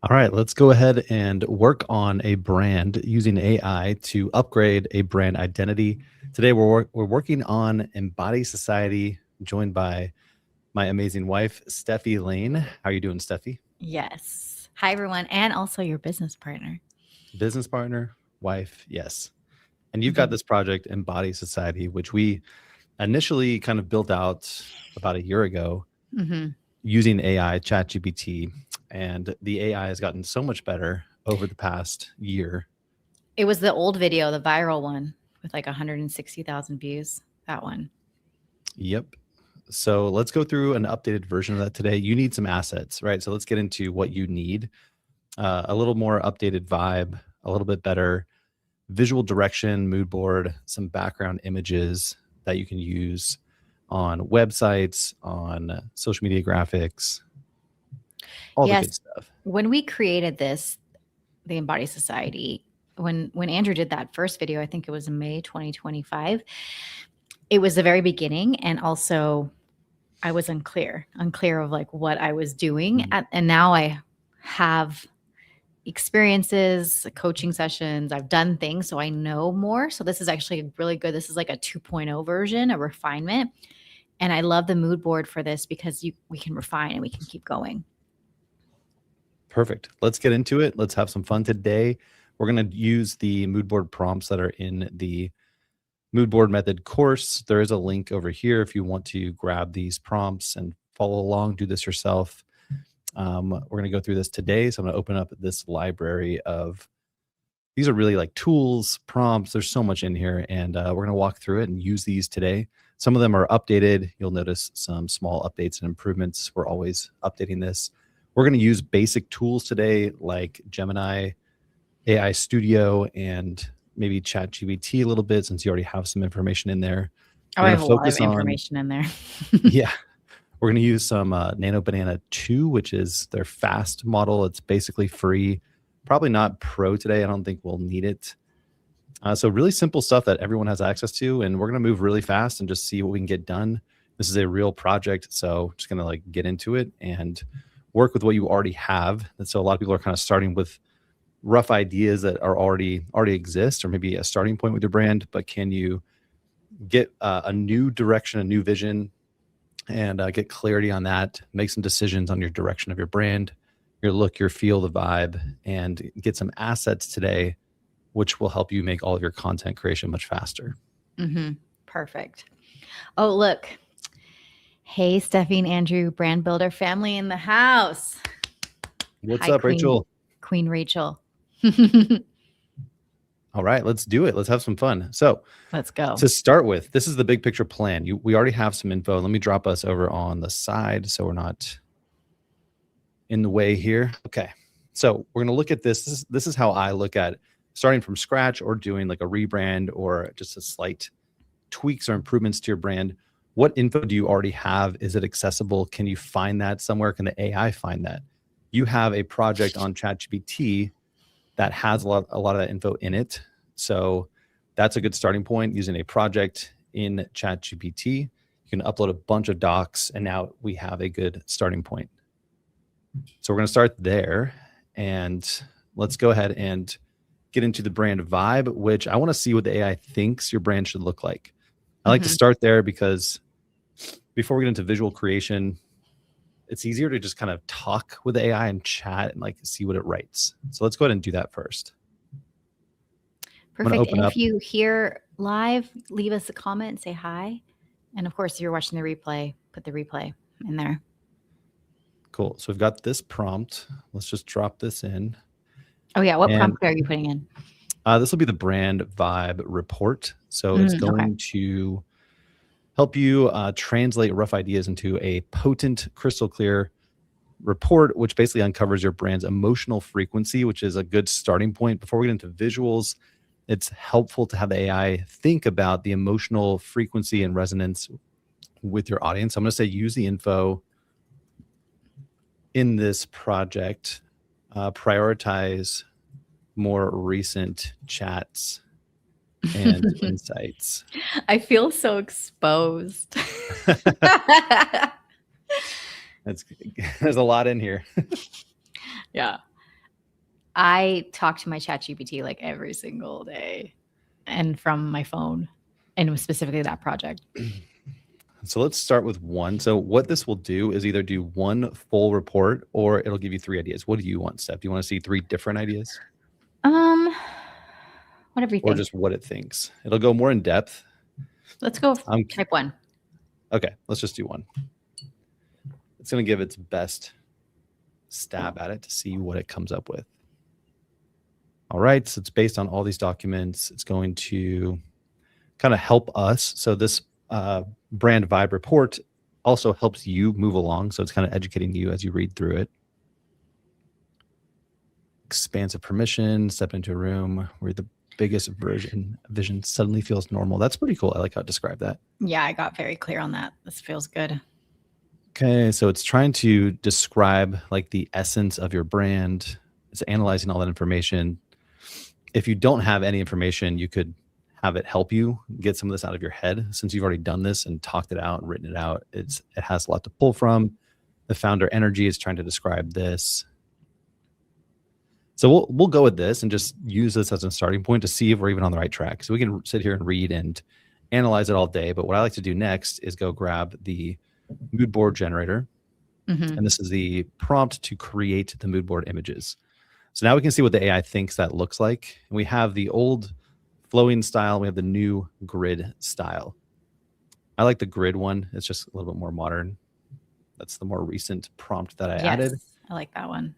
All right, let's go ahead and work on a brand using AI to upgrade a brand identity. Today, we're working on Embody Society, joined by my amazing wife, Stefi Lane. How are you doing, Stefi? Yes. Hi, everyone. And also your business partner. Business partner, wife, yes. And you've got Mhm. this project, Embody Society, which we initially kind of built out about a year ago Mhm. using AI, ChatGPT. And the AI has gotten so much better over the past year. It was the old video, the viral one with like 160,000 views. That one. Yep. So let's go through an updated version of that today. You need some assets, right? So let's get into what you need. A little more updated vibe, a little bit better visual direction, mood board, some background images that you can use on websites, on social media graphics, all the good Yes. stuff. When we created this, the Embody Society, when Andrew did that first video, I think it was in May 2025, it was the very beginning. And also I was unclear of like what I was doing. Mhm. And now I have experiences, coaching sessions. I've done things, so I know more. So this is actually really good. This is like a 2.0 version, a refinement. And I love the mood board for this because we can refine and we can keep going. Perfect. Let's get into it. Let's have some fun today. We're going to use the mood board prompts that are in the mood board method course. There is a link over here if you want to grab these prompts and follow along, do this yourself. We're going to go through this today. So I'm going to open up this library of these are really like tools, prompts. There's so much in here, and we're going to walk through it and use these today. Some of them are updated. You'll notice some small updates and improvements. We're always updating this. We're going to use basic tools today like Gemini, AI Studio, and maybe ChatGPT a little bit since you already have some information in there. Oh, We're I going have to a lot of focus on, information in there. yeah, we're going to use some Nano Banana 2, which is their fast model. It's basically free. Probably not pro today. I don't think we'll need it. So really simple stuff that everyone has access to, and we're going to move really fast and just see what we can get done. This is a real project, so just going to like get into it and work with what you already have. And so a lot of people are kind of starting with rough ideas that are already exist, or maybe a starting point with your brand, but can you get a new direction, a new vision, and get clarity on that, make some decisions on your direction of your brand, your look, your feel, the vibe, and get some assets today, which will help you make all of your content creation much faster. Hmm. Perfect. Oh, look. Hey, Stephanie and Andrew, brand builder family in the house. What's Hi, up, Rachel? Queen Rachel. All right, let's do it. Let's have some fun. So Let's go. to start with, this is the big picture plan. We already have some info. Let me drop us over on the side so we're not in the way here. Okay. So we're going to look at this. This is how I look at starting from scratch or doing like a rebrand or just a slight tweaks or improvements to your brand. What info do you already have? Is it accessible? Can you find that somewhere? Can the AI find that? You have a project on ChatGPT that has a lot of that info in it. So that's a good starting point using a project in ChatGPT. You can upload a bunch of docs, and now we have a good starting point. So we're going to start there, and let's go ahead and get into the brand vibe, which I want to see what the AI thinks your brand should look like. I like to start there because before we get into visual creation, it's easier to just kind of talk with the AI and chat and like see what it writes. So let's go ahead and do that first. I'm going to Perfect. open And up. if you hear live, leave us a comment and say hi. And of course, if you're watching the replay, put the replay in there. Cool. So we've got this prompt. Let's just drop this in. Oh, yeah. What And prompt are you putting in? this will be the brand vibe report. So it's Okay. going to help you translate rough ideas into a potent, crystal clear report, which basically uncovers your brand's emotional frequency, which is a good starting point. Before we get into visuals, it's helpful to have the AI think about the emotional frequency and resonance with your audience. I'm going to say use the info in this project, prioritize more recent chats and insights. I feel so exposed. There's a lot in here. Yeah. I talk to my ChatGPT like every single day and from my phone, and specifically that project. So let's start with one. So what this will do is either do one full report or it'll give you 3 ideas. What do you want, Steph? Do you want to see 3 different ideas Whatever you or think. just what it thinks? It'll go more in depth. Let's go type 1. Okay, let's just do one. It's going to give its best stab at it to see what it comes up with. All right, so it's based on all these documents. It's going to kind of help us. So this brand vibe report also helps you move along. So it's kind of educating you as you read through it. Expansive permission, step into a room where the biggest vision suddenly feels normal. That's pretty cool. I like how it described that. Yeah, I got very clear on that. This feels good. Okay, so it's trying to describe like the essence of your brand. It's analyzing all that information. If you don't have any information, you could have it help you get some of this out of your head. Since you've already done this and talked it out and written it out, it has a lot to pull from. The founder energy is trying to describe this. So we'll go with this and just use this as a starting point to see if we're even on the right track. So we can sit here and read and analyze it all day. But what I like to do next is go grab the mood board generator. And this is the prompt to create the mood board images. So now we can see what the AI thinks that looks like. And we have the old flowing style. We have the new grid style. I like the grid one. It's just a little bit more modern. That's the more recent prompt that I added. I like that one.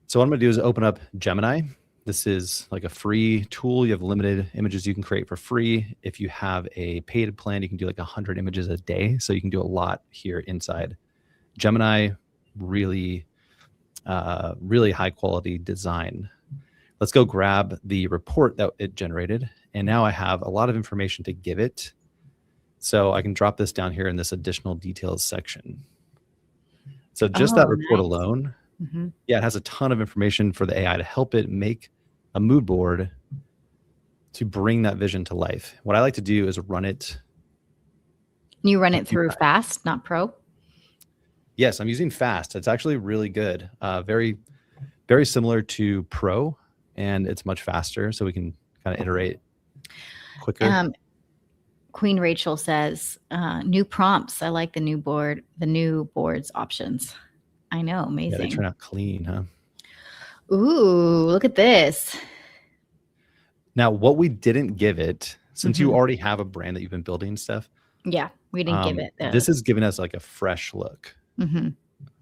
So what I'm going to do is open up Gemini. This is like a free tool. You have limited images you can create for free. If you have a paid plan, you can do like 100 images a day. So you can do a lot here inside. Gemini, really high quality design. Let's go grab the report that it generated. And now I have a lot of information to give it. So I can drop this down here in this additional details section. So just that report alone, yeah, it has a ton of information for the AI to help it make a mood board to bring that vision to life. What I like to do is run it. You run it through fast, not pro? Yes, I'm using fast. It's actually really good. Very, very similar to pro, and it's much faster. So we can kind of iterate quicker. Queen Rachel says, new prompts. I like the new boards options. I know, amazing. Yeah, they turn out clean, huh? Ooh, look at this. Now, what we didn't give it, since you already have a brand that you've been building stuff. Yeah, we didn't give it. This is giving us like a fresh look.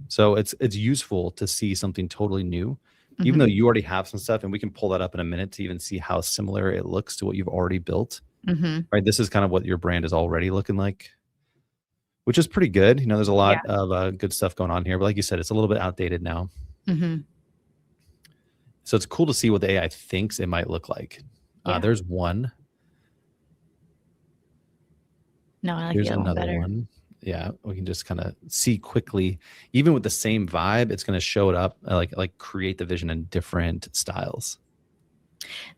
So it's useful to see something totally new, even though you already have some stuff, and we can pull that up in a minute to even see how similar it looks to what you've already built. Right, this is kind of what your brand is already looking like, which is pretty good. You know, there's a lot of good stuff going on here, but like you said, it's a little bit outdated now. So it's cool to see what the AI thinks it might look like. There's one. No, I like Here's the other another one. Yeah, we can just kind of see quickly, even with the same vibe, it's going to show it up, like create the vision in different styles.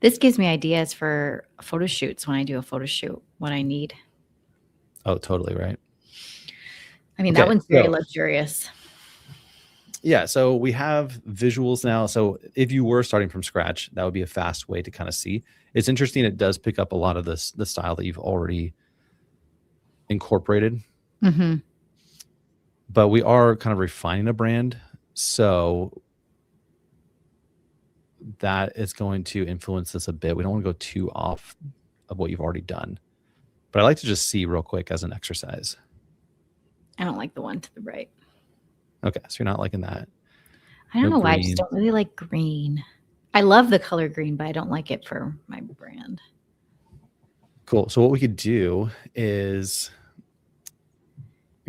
This gives me ideas for photo shoots when I do a photo shoot, what I need. Oh, totally right. I mean, that one's very luxurious. Yeah, so we have visuals now. So if you were starting from scratch, that would be a fast way to kind of see. It's interesting. It does pick up a lot of the style that you've already incorporated. But we are kind of refining a brand. So that is going to influence this a bit. We don't want to go too off of what you've already done. But I like to just see real quick as an exercise. I don't like the one to the right. Okay, so you're not liking that. I don't know why. I just don't really like green. I love the color green, but I don't like it for my brand. Cool. So what we could do is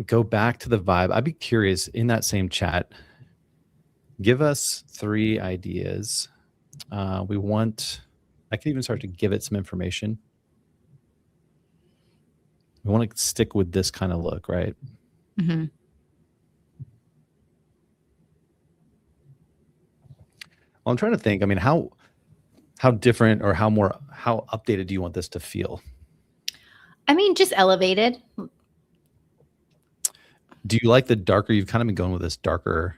go back to the vibe. I'd be curious, in that same chat, give us 3 ideas. I could even start to give it some information. We want to stick with this kind of look, right? Well, I'm trying to think. I mean, how different or how updated do you want this to feel? I mean, just elevated. Do you like the darker? You've kind of been going with this darker.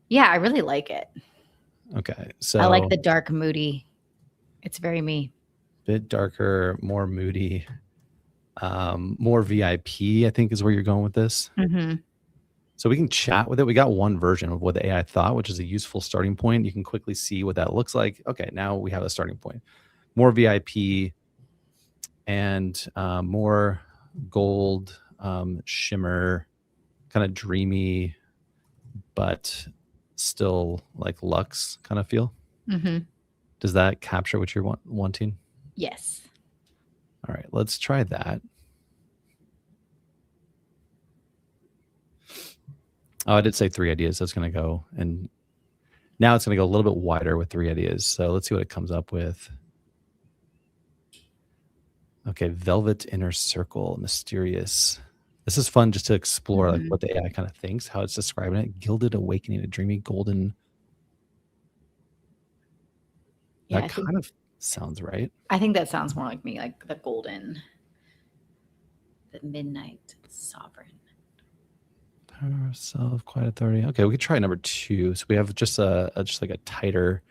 Yeah, I really like it. Okay, so I like the dark, moody. It's very me. Bit darker, more moody, more VIP, I think is where you're going with this. Mm-hmm. So we can chat with it. We got one version of what the AI thought, which is a useful starting point. You can quickly see what that looks like. Okay, now we have a starting point. More VIP and more gold, shimmer, kind of dreamy, but still like luxe kind of feel. Mm-hmm. Does that capture what you're wanting? Yes. All right, let's try that. Oh, I did say 3 ideas. So it's going to go, and now it's going to go a little bit wider with 3 ideas. So let's see what it comes up with. Okay, velvet inner circle, mysterious. This is fun just to explore like what the AI kind of thinks, how it's describing it. Gilded awakening, a dreamy golden. Yeah, That kind of sounds right. I think that sounds more like me, like the golden, the midnight sovereign. Power of self, quiet authority. Okay, we could try number 2. So we have just like a tighter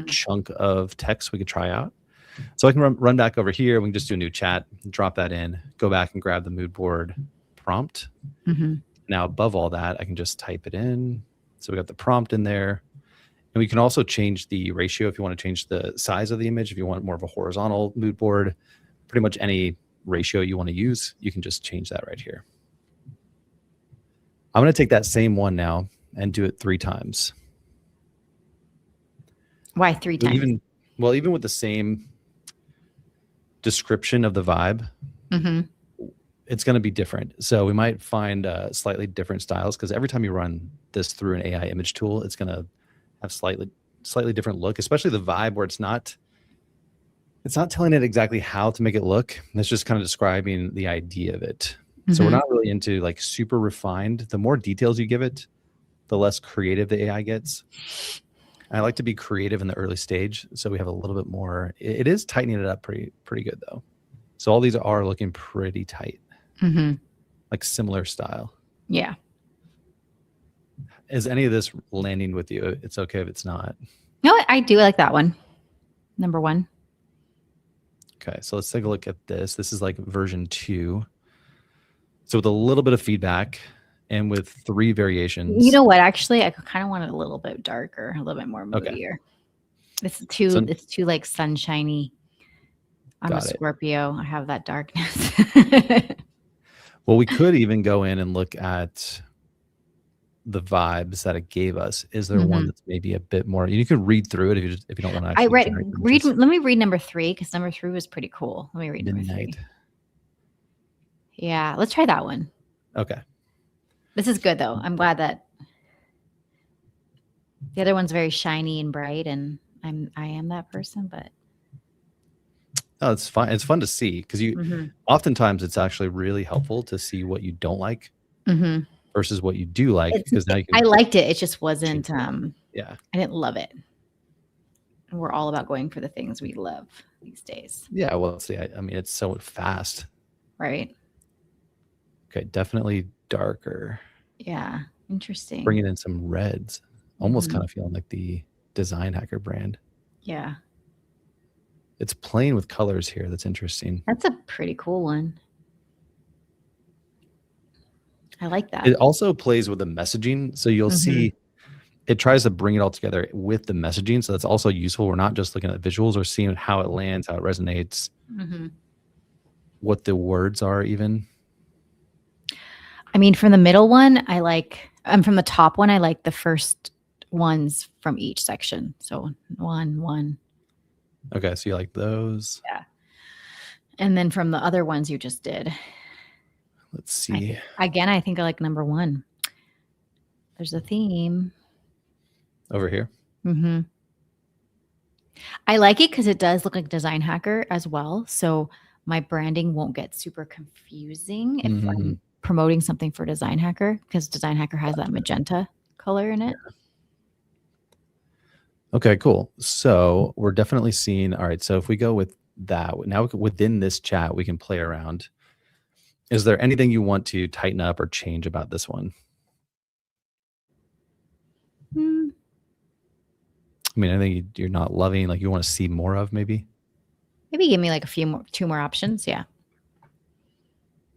chunk of text we could try out. So I can run back over here. We can just do a new chat, drop that in, go back and grab the mood board prompt. Now above all that, I can just type it in. So we got the prompt in there. And we can also change the ratio if you want to change the size of the image. If you want more of a horizontal mood board, pretty much any ratio you want to use, you can just change that right here. I'm going to take that same one now and do it 3 times. Why 3 times? Even with the same description of the vibe, it's going to be different. So we might find slightly different styles, because every time you run this through an AI image tool, it's going to have slightly different look, especially the vibe, where it's not telling it exactly how to make it look. It's just kind of describing the idea of it. So we're not really into like super refined. The more details you give it, the less creative the AI gets. I like to be creative in the early stage, so we have a little bit more. It is tightening it up pretty good though. So all these are looking pretty tight, like similar style. Yeah. Is any of this landing with you? It's okay if it's not. No, I do like that one. Number 1. Okay, so let's take a look at this. This is like version 2. So with a little bit of feedback and with 3 variations. You know what? Actually, I kind of want it a little bit darker, a little bit more moodier. It's too like sunshiny. I'm a Scorpio. I have that darkness. Well, we could even go in and look at the vibes that it gave us. Is there one that's maybe a bit more? You could read through it if you don't want to. Let me read number 3, because number 3 was pretty cool. Let me read number 3. Yeah, let's try that one. Okay. This is good though. I'm glad that the other one's very shiny and bright, and I am that person, but oh, it's fun. It's fun to see, because you oftentimes it's actually really helpful to see what you don't like versus what you do like, because now you can. I liked it. It just wasn't. Yeah. I didn't love it. And we're all about going for the things we love these days. Yeah. Well, see, I mean, it's so fast. Right. Okay. Definitely darker. Yeah. Interesting. Bringing in some reds, almost kind of feeling like the Design Hacker brand. Yeah. It's playing with colors here. That's interesting. That's a pretty cool one. I like that. It also plays with the messaging. So you'll see it tries to bring it all together with the messaging. So that's also useful. We're not just looking at visuals, or seeing how it lands, how it resonates, what the words are even. I mean, from the middle one, from the top one, I like the first ones from each section. So 1. Okay, so you like those? Yeah. And then from the other ones you just did. Let's see. I think I like number 1. There's a theme. Over here? I like it because it does look like Design Hacker as well. So my branding won't get super confusing if I'm promoting something for Design Hacker, because Design Hacker has that magenta color in it. Yeah. Okay, cool. So we're definitely seeing, all right, so if we go with that, now within this chat, we can play around. Is there anything you want to tighten up or change about this one? I mean, anything you're not loving, like you want to see more of, maybe? Maybe give me like two more options. Yeah.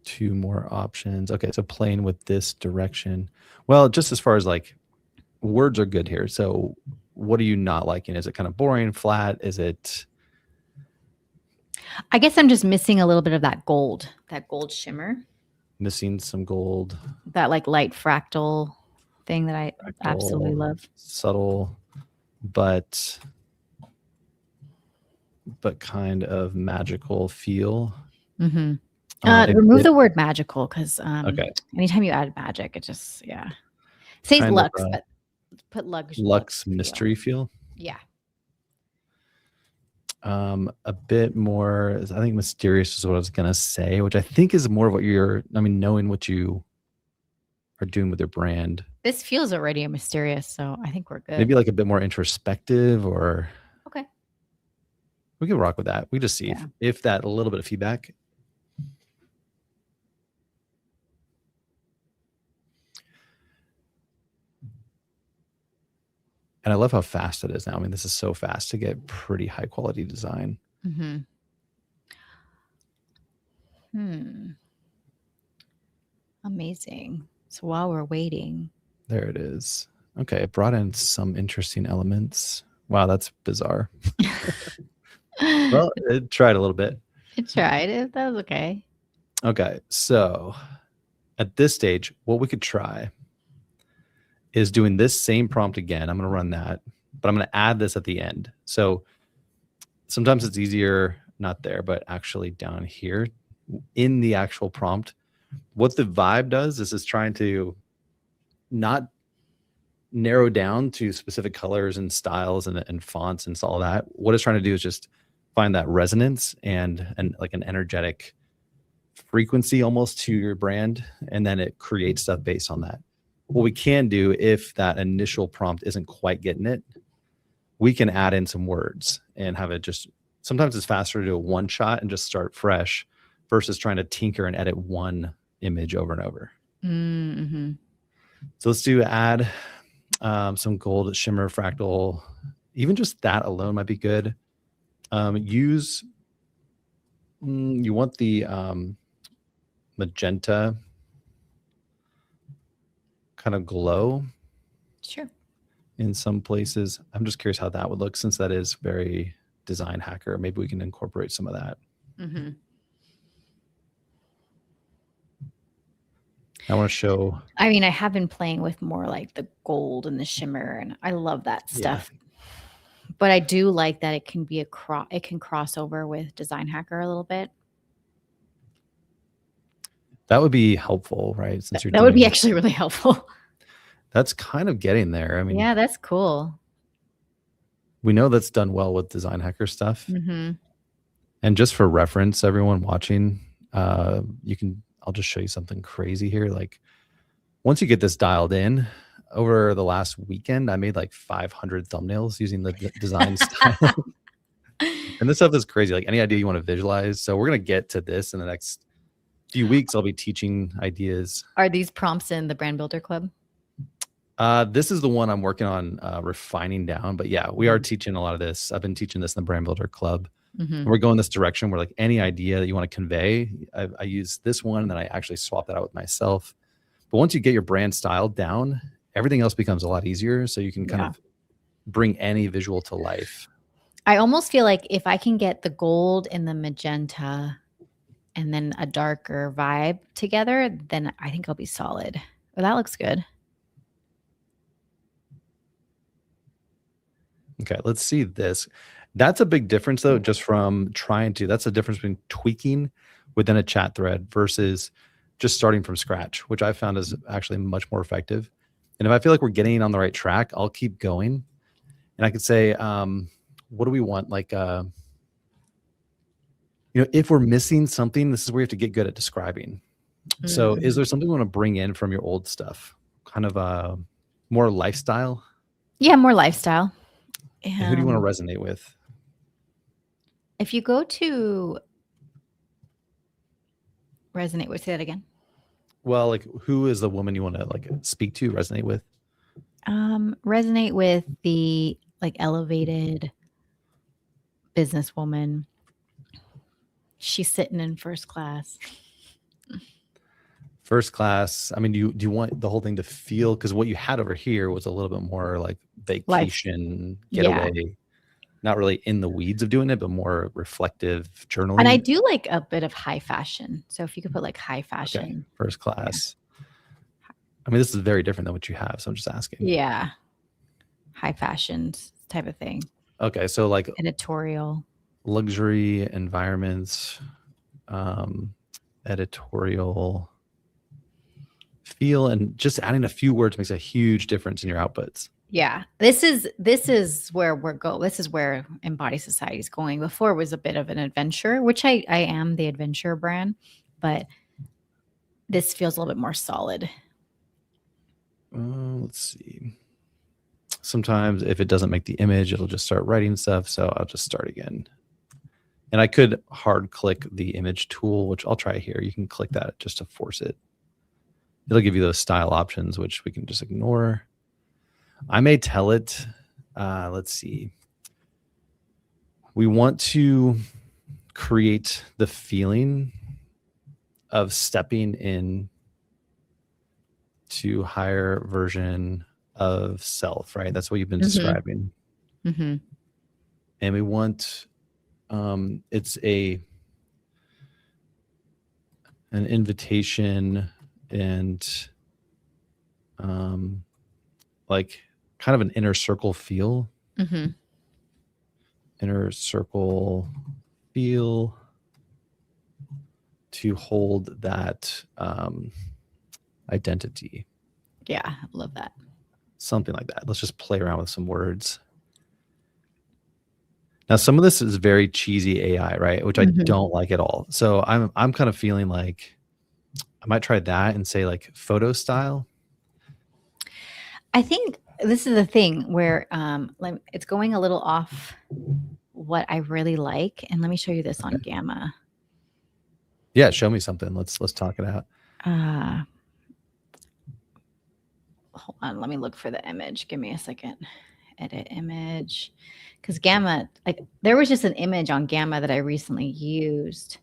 2 more options. Okay, so playing with this direction. Well, just as far as like words are good here. So what are you not liking? Is it kind of boring, flat? Is it I guess I'm just missing a little bit of that gold shimmer, missing some gold, that like light fractal thing that I absolutely love. subtle, but kind of magical feel? Mm-hmm. A Remove bit, the word magical because okay, anytime you add magic, it just say kind of luxe, but put lux luxe feel. mystery feel. Yeah. A bit more, I think mysterious is what I was gonna say, which I think is more of what knowing what you are doing with your brand. This feels already mysterious, so I think we're good. Maybe like a bit more introspective, or okay. we can rock with that. We just see if that a little bit of feedback. And I love how fast it is now. I mean, this is so fast to get pretty high quality design. Mm-hmm. Amazing. So while we're waiting. There it is. Okay, it brought in some interesting elements. Wow, that's bizarre. Well, it tried a little bit. It tried. That was okay. Okay, so at this stage, what we could try is doing this same prompt again. I'm going to run that, but I'm going to add this at the end. So sometimes it's easier, not there, but actually down here in the actual prompt. What the vibe does is it's trying to not narrow down to specific colors and styles and fonts and all that. What it's trying to do is just find that resonance and like an energetic frequency almost to your brand, and then it creates stuff based on that. What we can do, if that initial prompt isn't quite getting it, we can add in some words and have it just, sometimes it's faster to do a one shot and just start fresh versus trying to tinker and edit one image over and over. Mm-hmm. So let's do add some gold shimmer fractal. Even just that alone might be good. You want the magenta kind of glow. Sure. In some places. I'm just curious how that would look, since that is very design hacker. Maybe we can incorporate some of that. Mm-hmm. I want to show. I mean, I have been playing with more like the gold and the shimmer, and I love that stuff. Yeah. But I do like that it can be it can cross over with design hacker a little bit. That would be helpful, right? Since that would be actually really helpful. That's kind of getting there. I mean, yeah, that's cool. We know that's done well with design hacker stuff. Mm-hmm. And just for reference, everyone watching, I'll just show you something crazy here. Like once you get this dialed in, over the last weekend, I made like 500 thumbnails using the design style. And this stuff is crazy. Like any idea you want to visualize. So we're going to get to this in the next few weeks. I'll be teaching ideas. Are these prompts in the Brand Builder Club? This is the one I'm working on refining down. But yeah, we are teaching a lot of this. I've been teaching this in the Brand Builder Club. Mm-hmm. We're going this direction where like any idea that you want to convey, I use this one and then I actually swap that out with myself. But once you get your brand style down, everything else becomes a lot easier. So you can kind of bring any visual to life. I almost feel like if I can get the gold and the magenta and then a darker vibe together, then I think I'll be solid. Well, that looks good. Okay, let's see this. That's a big difference though, just from that's the difference between tweaking within a chat thread versus just starting from scratch, which I found is actually much more effective. And if I feel like we're getting on the right track, I'll keep going. And I could say, what do we want? Like, if we're missing something, this is where you have to get good at describing. Mm-hmm. So is there something we want to bring in from your old stuff? Kind of more lifestyle? Yeah, more lifestyle. And who do you want to resonate with? If you go to resonate with, say that again. Well, like who is the woman you want to like speak to, resonate with? Resonate with the like elevated businesswoman. She's sitting in first class. First class. I mean, do you want the whole thing to feel, because what you had over here was a little bit more like vacation, Yeah. getaway, not really in the weeds of doing it, but more reflective journaling. And I do like a bit of high fashion. So if you could put like high fashion. Okay. First class. Yeah. I mean, this is very different than what you have. So I'm just asking. Yeah. High fashion type of thing. Okay. So like editorial, luxury environments, editorial feel, and just adding a few words makes a huge difference in your outputs. Yeah, this is where we're go. This is where Embody Society is going. Before it was a bit of an adventure, which I am the adventure brand, but this feels a little bit more solid. Let's see. Sometimes if it doesn't make the image, it'll just start writing stuff. So I'll just start again. And I could hard click the image tool, which I'll try here. You can click that just to force it. It'll give you those style options, which we can just ignore. I may tell it, let's see. We want to create the feeling of stepping in to higher version of self, right? That's what you've been describing. Mm-hmm. And we want, it's an invitation and like kind of an inner circle feel. Mm-hmm. Inner circle feel to hold that identity. Yeah, I love that. Something like that. Let's just play around with some words. Now, some of this is very cheesy AI, right? Which I don't like at all. So I'm kind of feeling like I might try that and say like photo style. I think this is the thing where it's going a little off what I really like. And let me show you this on Gamma. Yeah, show me something. Let's talk it out. Hold on, let me look for the image. Give me a second. Edit image. Because Gamma, like there was just an image on Gamma that I recently used.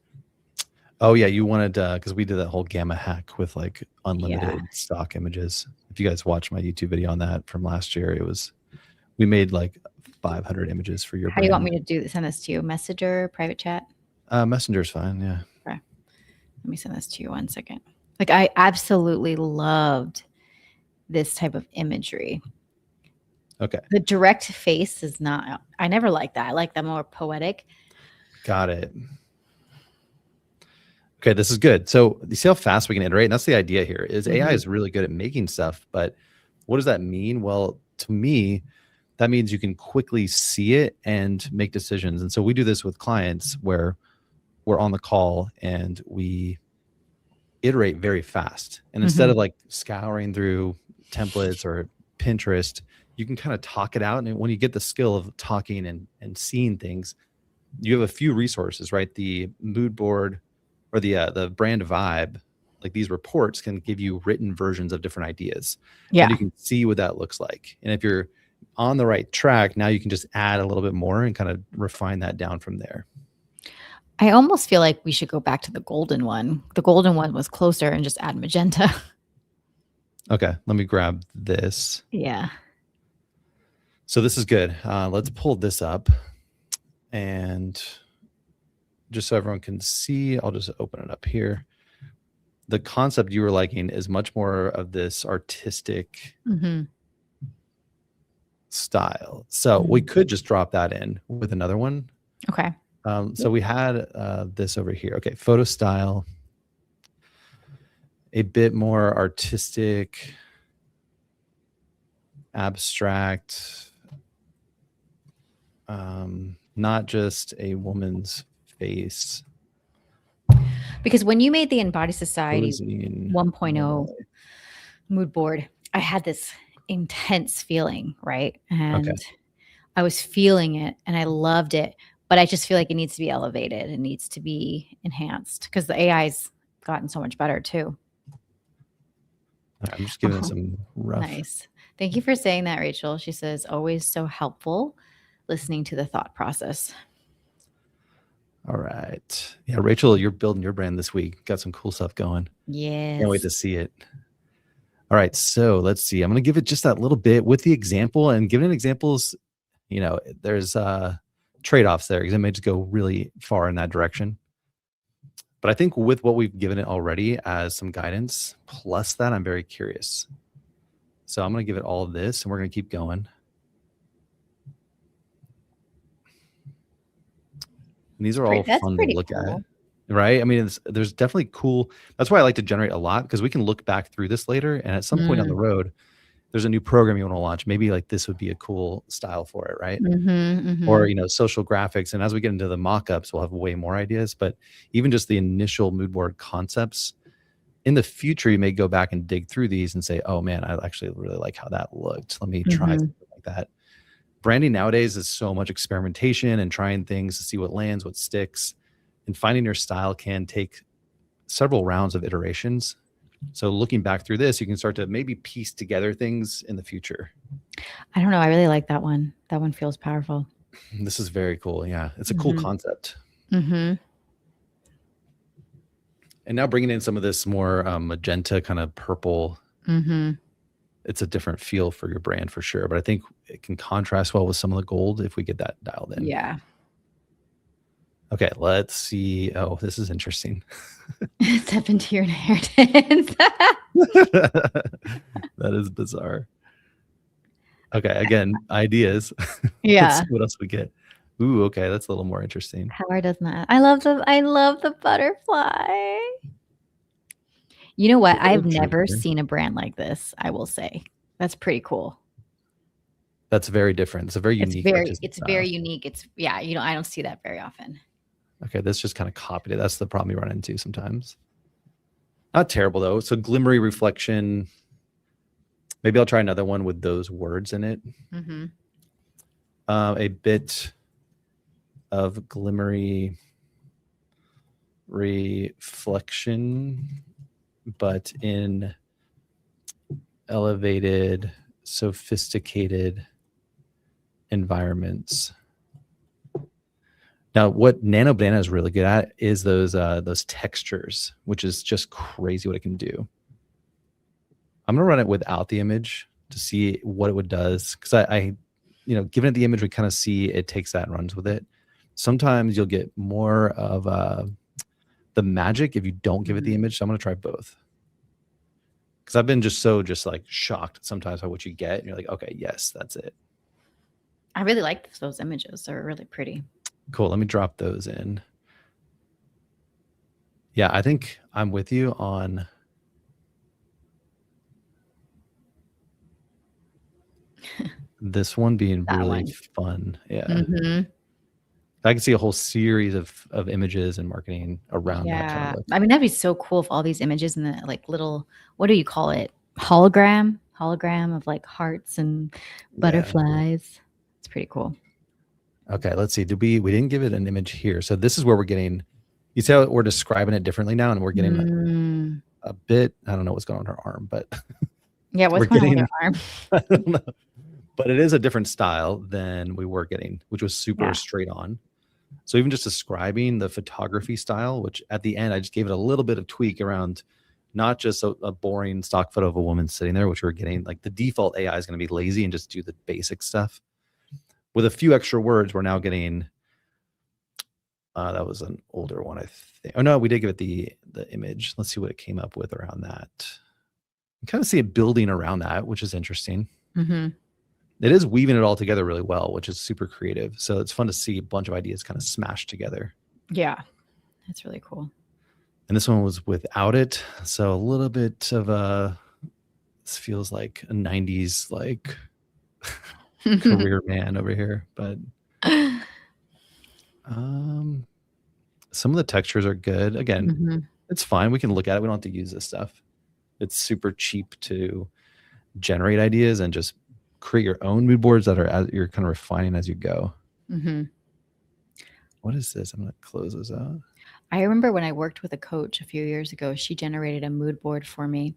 Oh yeah, you wanted because we did that whole Gamma hack with like unlimited stock images. If you guys watched my YouTube video on that from last year, we made like 500 images for your How brand. do you want me to send this to you? Messenger, private chat? Messenger's fine, yeah. Okay. Let me send this to you 1 second. Like I absolutely loved this type of imagery. Okay. The direct face is not, I never like that. I like the more poetic. Got it. Okay, this is good. So you see how fast we can iterate? And that's the idea here is AI is really good at making stuff, but what does that mean? Well, to me, that means you can quickly see it and make decisions. And so we do this with clients where we're on the call and we iterate very fast. And instead of like scouring through templates or Pinterest, you can kind of talk it out. And when you get the skill of talking and seeing things, you have a few resources, right? The mood board or the brand vibe, like these reports can give you written versions of different ideas. Yeah. And you can see what that looks like. And if you're on the right track, now you can just add a little bit more and kind of refine that down from there. I almost feel like we should go back to the golden one. The golden one was closer and just add magenta. Okay, let me grab this. Yeah. So this is good. Let's pull this up. And just so everyone can see, I'll just open it up here. The concept you were liking is much more of this artistic style. So we could just drop that in with another one. Okay. So we had this over here. Okay, photo style. A bit more artistic, abstract, not just a woman's face. Because when you made the Embody Society 1.0 mood board, I had this intense feeling, right? And I was feeling it and I loved it, but I just feel like it needs to be elevated. It needs to be enhanced because the AI's gotten so much better too. I'm just giving it some rough. Nice. Thank you for saying that, Rachel. She says, always so helpful listening to the thought process. All right. Yeah, Rachel, you're building your brand this week. Got some cool stuff going. Yes. Can't wait to see it. All right. So let's see. I'm going to give it just that little bit with the example, and giving examples, there's trade-offs there because it may just go really far in that direction. But I think with what we've given it already as some guidance, plus that, I'm very curious. So I'm going to give it all of this, and we're going to keep going. And these are all fun to look at, right? I mean, there's definitely cool. That's why I like to generate a lot, because we can look back through this later, and at some point down the road, there's a new program you want to launch. Maybe like this would be a cool style for it, right? Or social graphics. And as we get into the mockups, we'll have way more ideas. But even just the initial mood board concepts, in the future, you may go back and dig through these and say, oh man, I actually really like how that looked. Let me try something like that. Branding nowadays is so much experimentation and trying things to see what lands, what sticks, and finding your style can take several rounds of iterations. So looking back through this, you can start to maybe piece together things in the future. I don't know. I really like that one. That one feels powerful. This is very cool. Yeah. It's a cool concept. Mm-hmm. And now bringing in some of this more magenta kind of purple, it's a different feel for your brand for sure. But I think it can contrast well with some of the gold if we get that dialed in. Yeah. Okay, let's see. Oh, this is interesting. Step into your inheritance. That is bizarre. Okay, again, ideas. Yeah. Let's see what else we get. Ooh, okay, that's a little more interesting. Power does not. I love the butterfly. You know what? I've never seen a brand like this, I will say. That's pretty cool. That's very different. It's a very unique. It's very unique. I don't see that very often. Okay, this just kind of copied it. That's the problem you run into sometimes. Not terrible though. So glimmery reflection. Maybe I'll try another one with those words in it. A bit of glimmery reflection, but in elevated, sophisticated environments. Now, what Nano Banana is really good at is those textures, which is just crazy what it can do. I'm gonna run it without the image to see what it does, because I given it the image, we kind of see it takes that and runs with it. Sometimes you'll get more of the magic if you don't give it the image. So I'm gonna try both, because I've been just like shocked sometimes by what you get, and you're like, okay, yes, that's it. I really like those images. They're really pretty. Cool. Let me drop those in. Yeah, I think I'm with you on this one being really fun. Yeah. I can see a whole series of images and marketing around that kind of look. I mean, that'd be so cool if all these images in the like little, what do you call it? Hologram of like hearts and butterflies. It's pretty cool. Okay, let's see. We didn't give it an image here. So this is where we're getting, you see how we're describing it differently now, and we're getting a bit, I don't know what's going on her arm, but yeah, what's going on with her arm? I don't know. But it is a different style than we were getting, which was super straight on. So even just describing the photography style, which at the end, I just gave it a little bit of tweak around not just a boring stock photo of a woman sitting there, which we're getting, like the default AI is going to be lazy and just do the basic stuff. With a few extra words, we're now getting, that was an older one, I think. Oh no, we did give it the image. Let's see what it came up with around that. You kind of see it building around that, which is interesting. It is weaving it all together really well, which is super creative. So it's fun to see a bunch of ideas kind of smashed together. Yeah, that's really cool. And this one was without it. So a little bit of this feels like a 90s, like career man over here. But some of the textures are good. Again, it's fine. We can look at it. We don't have to use this stuff. It's super cheap to generate ideas and just create your own mood boards that are you're kind of refining as you go. What is this? I'm going to close this out. I remember when I worked with a coach a few years ago, she generated a mood board for me.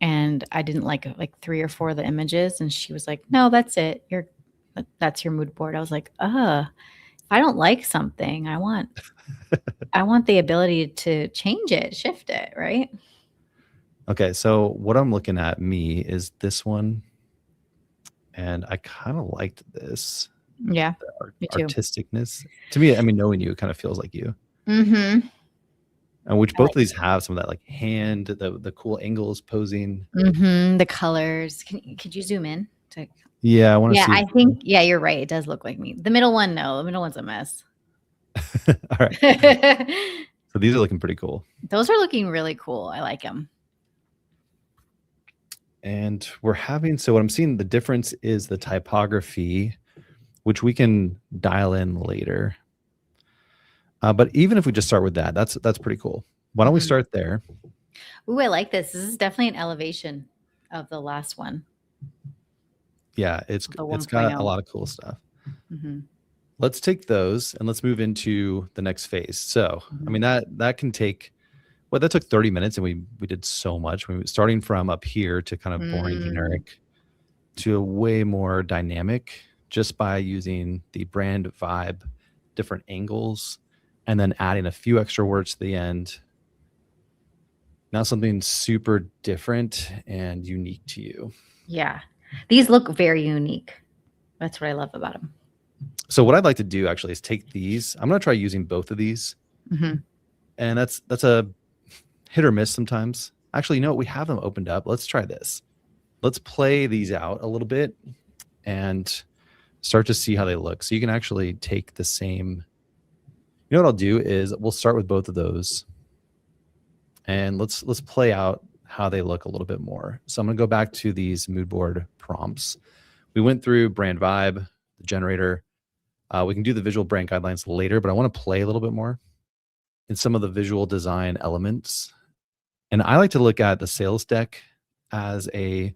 and I didn't like 3 or 4 of the images, and she was like, "No, that's it. That's your mood board." I was like, if I don't like something, I want the ability to change it, shift it, right? Okay, so what I'm looking at me is this one, and I kind of liked this Yeah, me too. artisticness. To me, I mean, knowing you, it kind of feels like you. Mm-hmm. And which I both like of these have some of that like hand, the cool angles posing. the colors. Could you zoom in? Yeah, I want to Yeah, see. I think, yeah, you're right. It does look like me. The middle one, no. The middle one's a mess. All right. So these are looking pretty cool. Those are looking really cool. I like them. And we're having, so what I'm seeing, the difference is the typography, which we can dial in later. But even if we just start with that, that's pretty cool. Why don't we start there? Ooh, I like this. This is definitely an elevation of the last one. Yeah, it's The got a 1.0. lot of cool stuff. Mhm. Let's take those and let's move into the next phase. So, I mean, that can take, well, that took 30 minutes and we did so much. We starting from up here to kind of boring generic to a way more dynamic just by using the brand vibe, different angles, and then adding a few extra words to the end. Now something super different and unique to you. Yeah. These look very unique. That's what I love about them. So what I'd like to do actually is take these. I'm going to try using both of these. And that's a hit or miss sometimes. Actually, you know what? We have them opened up. Let's try this. Let's play these out a little bit and start to see how they look. So you can actually take the same. You know what I'll do is we'll start with both of those, and let's play out how they look a little bit more. So I'm going to go back to these mood board prompts. We went through brand vibe, the generator. We can do the visual brand guidelines later, but I want to play a little bit more in some of the visual design elements. And I like to look at the sales deck as a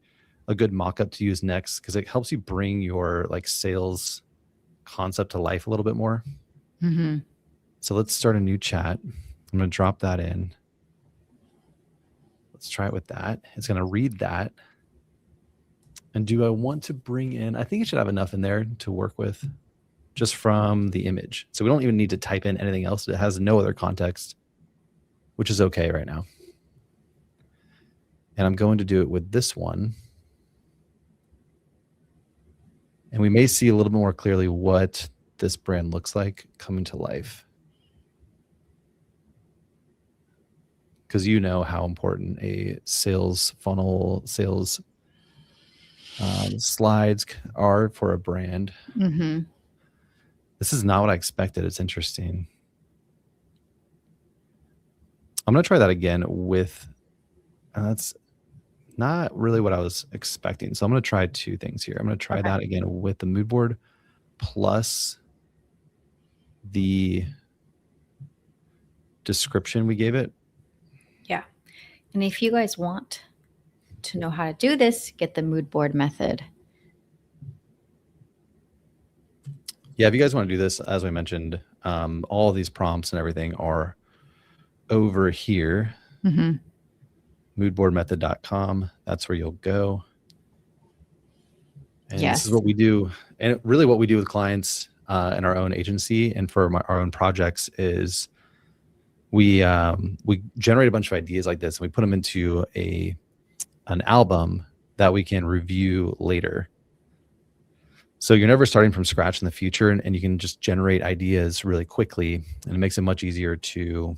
good mock-up to use next, because it helps you bring your like sales concept to life a little bit more. So let's start a new chat. I'm going to drop that in. Let's try it with that. It's going to read that. And do I want to bring in, I think it should have enough in there to work with just from the image. So we don't even need to type in anything else. It has no other context, which is okay right now. And I'm going to do it with this one. And we may see a little bit more clearly what this brand looks like coming to life. Because you know how important a sales funnel, sales slides are for a brand. This is not what I expected. It's interesting. I'm going to try that again with, that's not really what I was expecting. So I'm going to try two things here. I'm going to try that again with the mood board plus the description we gave it. Yeah. And if you guys want to know how to do this, get the mood board method. Yeah, if you guys want to do this, as we mentioned, all of these prompts and everything are over here. Moodboardmethod.com. That's where you'll go. And this is what we do. And really what we do with clients in our own agency and for our own projects is we generate a bunch of ideas like this and we put them into an album that we can review later. So you're never starting from scratch in the future, and you can just generate ideas really quickly, and it makes it much easier to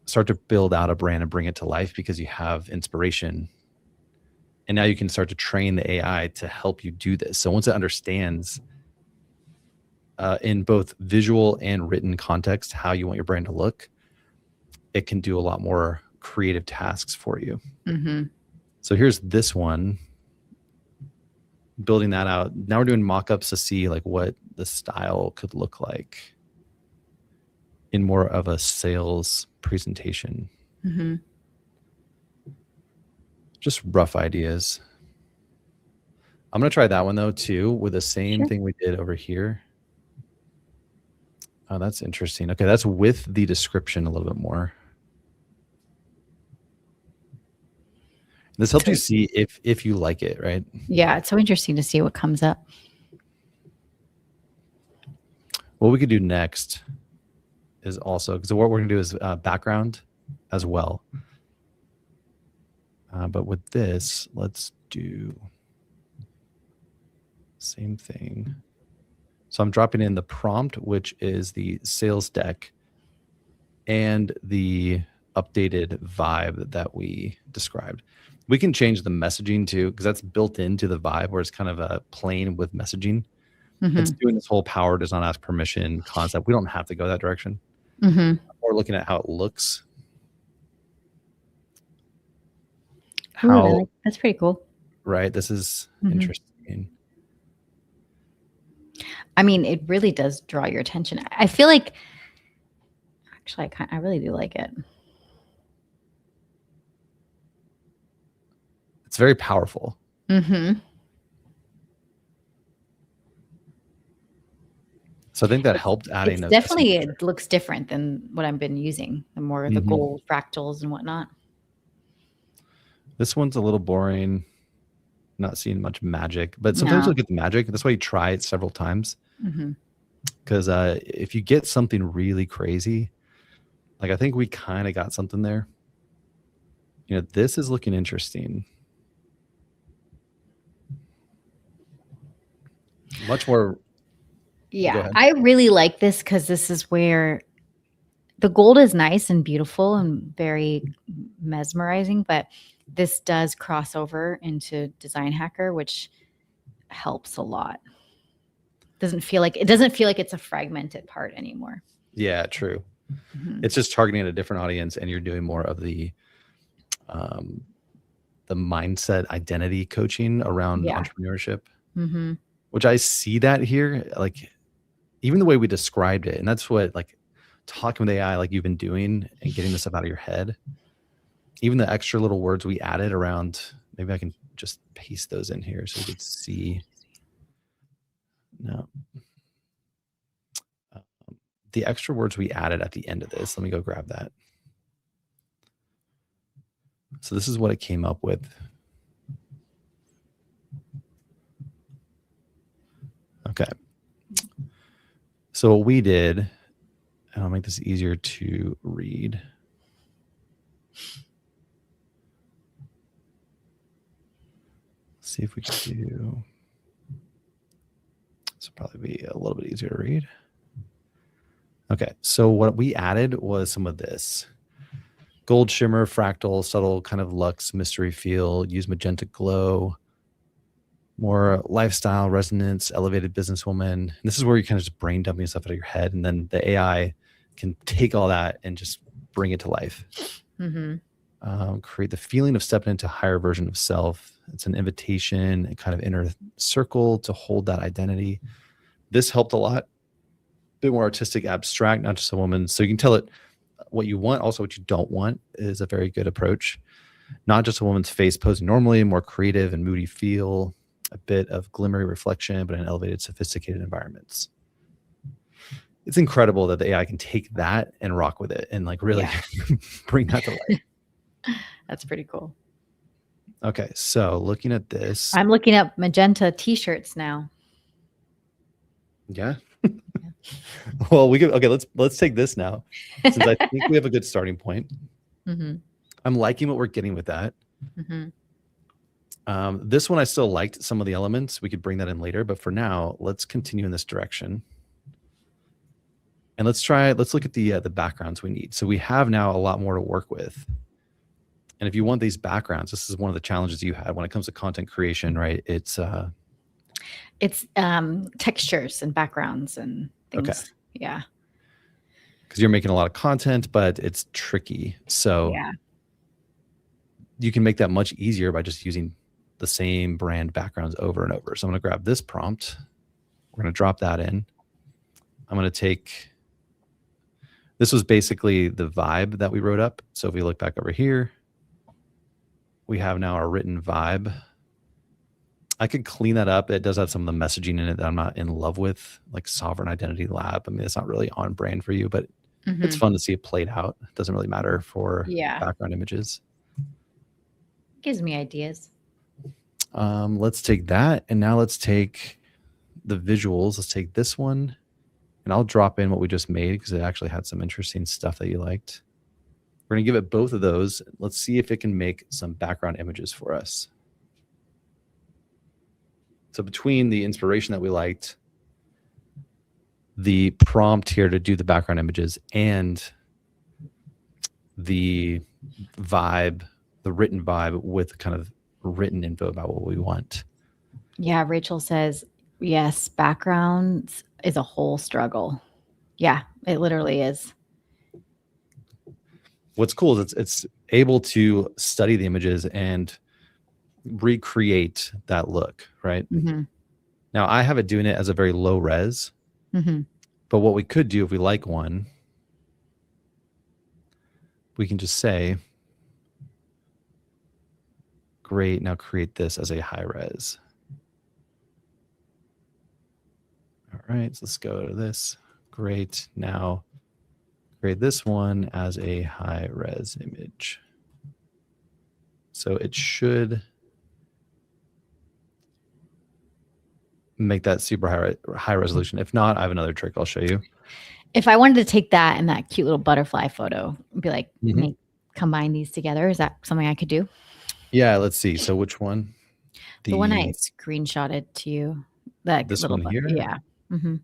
start to build out a brand and bring it to life because you have inspiration. And now you can start to train the AI to help you do this. So once it understands in both visual and written context how you want your brand to look, it can do a lot more creative tasks for you. So here's this one, building that out. Now we're doing mock-ups to see like what the style could look like in more of a sales presentation. Just rough ideas. I'm going to try that one though too with the same thing we did over here. Oh, that's interesting. Okay, that's with the description a little bit more. This helps you see if you like it, right? Yeah, it's so interesting to see what comes up. What we could do next is also, because what we're going to do is background as well. But with this, let's do same thing. So I'm dropping in the prompt, which is the sales deck and the updated vibe that we described. We can change the messaging too, because that's built into the vibe where it's kind of a plain with messaging. It's doing this whole power does not ask permission concept. We don't have to go that direction. Or looking at how it looks. Ooh, that's pretty cool. Right. This is interesting. I mean, it really does draw your attention. I feel like, actually, I really do like it. It's very powerful. So I think that helped adding. It's definitely, it looks different than what I've been using. The more the gold fractals and whatnot. This one's a little boring. Not seeing much magic, but sometimes you'll get the magic. That's why you try it several times. Because if you get something really crazy, like I think we kind of got something there. You know, this is looking interesting. Much more. Yeah, I really like this because this is where the gold is nice and beautiful and very mesmerizing, but this does cross over into Design Hacker, which helps a lot. It doesn't feel like it's a fragmented part anymore. Yeah, true. It's just targeting a different audience, and you're doing more of the mindset identity coaching around entrepreneurship, which I see that here, like even the way we described it. And that's what, like, talking with AI, like you've been doing and getting this stuff out of your head, even the extra little words we added around, maybe I can just paste those in here so you can see. No. The extra words we added at the end of this, let me go grab that. So this is what it came up with. Okay. So what we did, and I'll make this easier to read. Let's see if we can do, this will probably be a little bit easier to read. Okay, so what we added was some of this. Gold shimmer, fractal, subtle kind of luxe mystery feel, use magenta glow, more lifestyle resonance, elevated businesswoman. And this is where you kind of just brain dumping stuff out of your head, and then the AI can take all that and just bring it to life. Create the feeling of stepping into a higher version of self. It's an invitation, a kind of inner circle to hold that identity. This helped a lot. Bit more artistic, abstract, not just a woman. So you can tell it what you want, also what you don't want is a very good approach. Not just a woman's face posing normally, more creative and moody feel, a bit of glimmery reflection, but in elevated, sophisticated environments. It's incredible that the AI can take that and rock with it and like really bring that to life. That's pretty cool. Okay, so looking at this, I'm looking up magenta t-shirts now. Yeah. Well, we could, okay, let's take this now, since I think we have a good starting point. I'm liking what we're getting with that. This one I still liked some of the elements. We could bring that in later, but for now, let's continue in this direction. And let's look at the backgrounds we need. So we have now a lot more to work with. And if you want these backgrounds, this is one of the challenges you had when it comes to content creation, right? It's textures and backgrounds and things. Okay. Yeah. Because you're making a lot of content, but it's tricky. So you can make that much easier by just using the same brand backgrounds over and over. So I'm going to grab this prompt. We're going to drop that in. I'm going to take, this was basically the vibe that we wrote up. So if we look back over here, we have now our written vibe. I could clean that up. It does have some of the messaging in it that I'm not in love with, like Sovereign Identity Lab. I mean, it's not really on brand for you, but it's fun to see it played out. It doesn't really matter for background images. Gives me ideas. Let's take that. And now let's take the visuals. Let's take this one. And I'll drop in what we just made because it actually had some interesting stuff that you liked. We're going to give it both of those. Let's see if it can make some background images for us. So between the inspiration that we liked, the prompt here to do the background images, and the vibe, the written vibe with kind of written info about what we want. Yeah, Rachel says, yes, backgrounds is a whole struggle. Yeah, it literally is. What's cool is it's able to study the images and recreate that look, right? Mm-hmm. Now, I have it doing it as a very low res, but what we could do if we like one, we can just say, great, now create this as a high res. All right, so let's go to this. Great, now create this one as a high res image. So it should make that super high resolution. If not, I have another trick I'll show you. If I wanted to take that and that cute little butterfly photo and be like, combine these together, is that something I could do? Yeah, let's see. So which one? The one I screenshotted to you. That this little one here? Yeah. Mm-hmm.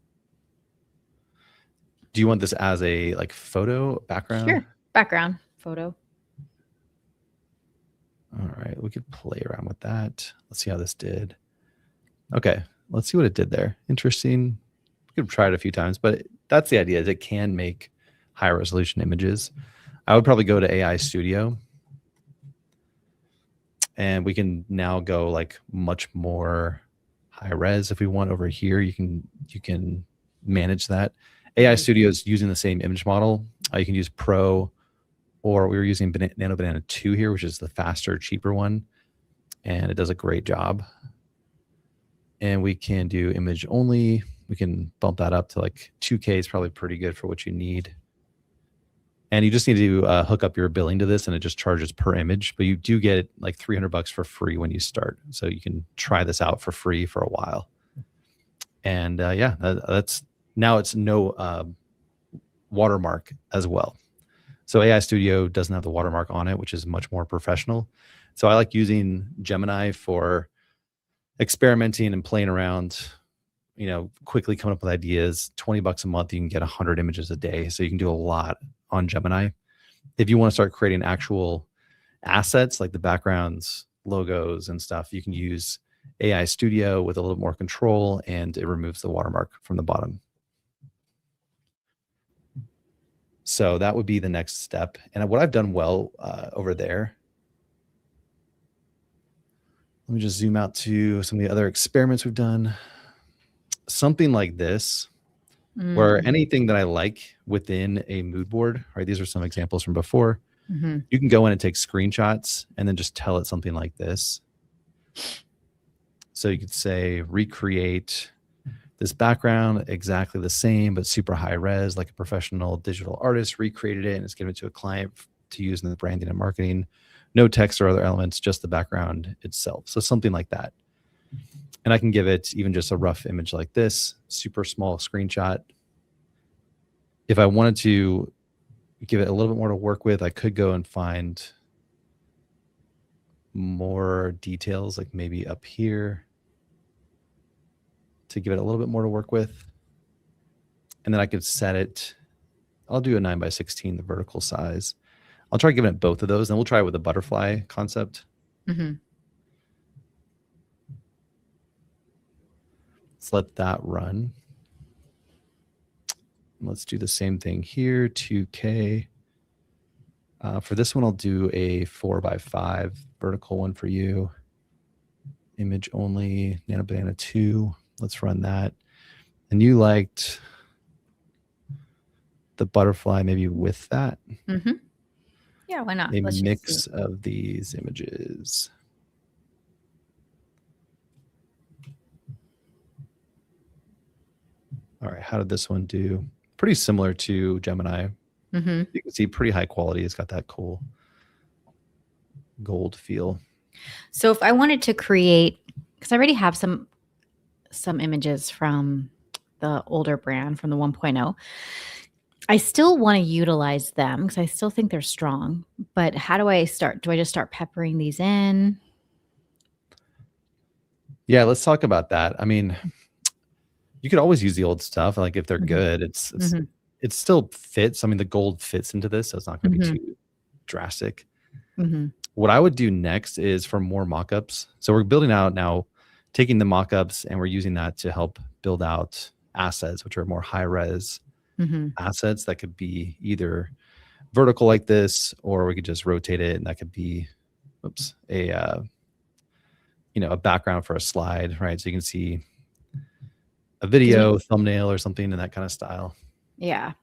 Do you want this as a like photo background? Sure. Background photo. All right, we could play around with that. Let's see how this did. Okay, let's see what it did there. Interesting. We could try it a few times, but that's the idea, is it can make high resolution images. I would probably go to AI Studio, and we can now go like much more high res if we want. Over here, you can manage that. AI Studio is using the same image model. You can use Pro, or we were using Nano Banana 2 here, which is the faster, cheaper one, and it does a great job. And we can do image only. We can bump that up to like 2K is probably pretty good for what you need. And you just need to hook up your billing to this, and it just charges per image, but you do get like $300 for free when you start. So you can try this out for free for a while. And yeah, that's now it's no watermark as well. So AI Studio doesn't have the watermark on it, which is much more professional. So I like using Gemini for experimenting and playing around, you know, quickly coming up with ideas. $20 a month, you can get 100 images a day. So you can do a lot on Gemini. If you want to start creating actual assets like the backgrounds, logos, and stuff, you can use AI Studio with a little more control, and it removes the watermark from the bottom. So that would be the next step. And what I've done well over there, let me just zoom out to some of the other experiments we've done. Something like this, where anything that I like within a mood board, right? These are some examples from before. You can go in and take screenshots and then just tell it something like this. So you could say, recreate this background exactly the same, but super high res, like a professional digital artist recreated it, and it's given it to a client to use in the branding and marketing. No text or other elements, just the background itself. So something like that. And I can give it even just a rough image like this, super small screenshot. If I wanted to give it a little bit more to work with, I could go and find more details, like maybe up here, to give it a little bit more to work with. And then I could set it, I'll do a 9:16, the vertical size. I'll try giving it both of those, and we'll try it with the butterfly concept. Let's let that run. Let's do the same thing here, 2K. For this one, I'll do a 4:5 vertical one for you. Image only, Nano Banana 2. Let's run that. And you liked the butterfly maybe with that. Yeah, why not? A mix of these images. All right, how did this one do? Pretty similar to Gemini. You can see pretty high quality. It's got that cool gold feel. So if I wanted to create, because I already have some images from the older brand, from the 1.0, I still want to utilize them because I still think they're strong. But how do I start? Do I just start peppering these in? Yeah, let's talk about that. I mean, you could always use the old stuff. Like if they're Mhm. good, Mhm. it still fits. I mean, the gold fits into this, so it's not going to be Mhm. too drastic. Mhm. What I would do next is for more mockups. So we're building out now, taking the mockups, and we're using that to help build out assets, which are more high res Mhm. assets that could be either vertical like this, or we could just rotate it, and that could be, a background for a slide, right? So you can see a 'Cause video, thumbnail, or something in that kind of style. Yeah.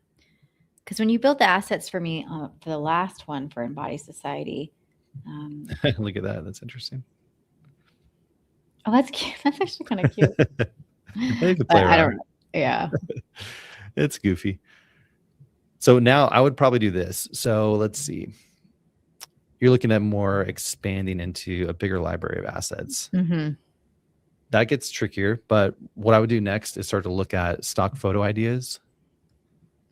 Because when you built the assets for me for the last one for Embody Society, Look at that. That's interesting. oh, that's cute. That's actually kind of cute. You could But play I don't around. know. Yeah. It's goofy. So now I would probably do this. So let's see. You're looking at more expanding into a bigger library of assets. Mm-hmm. That gets trickier, but what I would do next is start to look at stock photo ideas.